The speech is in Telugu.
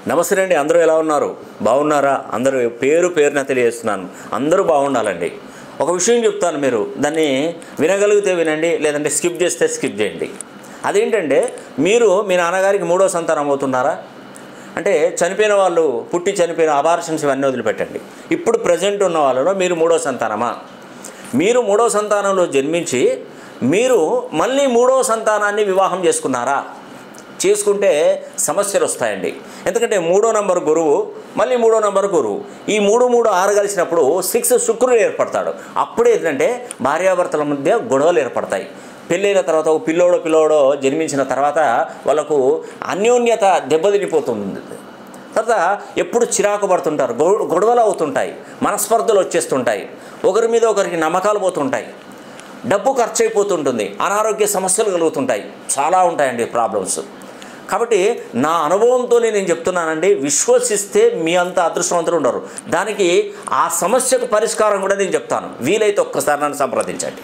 నమస్తే అండి. అందరూ ఎలా ఉన్నారు? బాగున్నారా? అందరూ పేరు పేరున తెలియజేస్తున్నాను. అందరూ బాగుండాలండి. ఒక విషయం చెప్తాను, మీరు దాన్ని వినగలిగితే వినండి, లేదంటే స్కిప్ చేస్తే స్కిప్ చేయండి. అదేంటంటే, మీరు మీ నాన్నగారికి మూడో సంతానం అవుతున్నారా? అంటే చనిపోయిన వాళ్ళు, పుట్టి చనిపోయిన అబార్షన్స్ ఇవన్నీ వదిలిపెట్టండి. ఇప్పుడు ప్రజెంట్ ఉన్న వాళ్ళలో మీరు మూడో సంతానమా? మీరు మూడో సంతానంలో జన్మించి మీరు మళ్ళీ మూడో సంతానాన్ని వివాహం చేసుకున్నారా? చేసుకుంటే సమస్యలు వస్తాయండి. ఎందుకంటే 3వ నంబర్ గురువు, మళ్ళీ 3వ నంబర్ గురువు, ఈ 3, 3, 6 కలిసినప్పుడు 6 శుక్రుడు ఏర్పడతాడు. అప్పుడే ఏంటంటే భార్యాభర్తల మధ్య గొడవలు ఏర్పడతాయి. పెళ్ళైన తర్వాత ఒక పిల్లోడో జన్మించిన తర్వాత వాళ్ళకు అన్యోన్యత దెబ్బతినిపోతుంది. తర్వాత ఎప్పుడు చిరాకు పడుతుంటారు, గొడవలు అవుతుంటాయి, మనస్పర్ధలు వచ్చేస్తుంటాయి, ఒకరి మీద ఒకరికి నమ్మకాలు పోతుంటాయి, డబ్బు ఖర్చు అయిపోతుంటుంది, అనారోగ్య సమస్యలు కలుగుతుంటాయి, చాలా ఉంటాయండి ప్రాబ్లమ్స్. కాబట్టి నా అనుభవంతో నేను చెప్తున్నానండి, విశ్వసిస్తే మీ అంత అదృష్టవంతులు ఉండరు. దానికి ఆ సమస్యకు పరిష్కారం కూడా నేను చెప్తాను. వీలైతే ఒక్కసారి నన్ను సంప్రదించండి.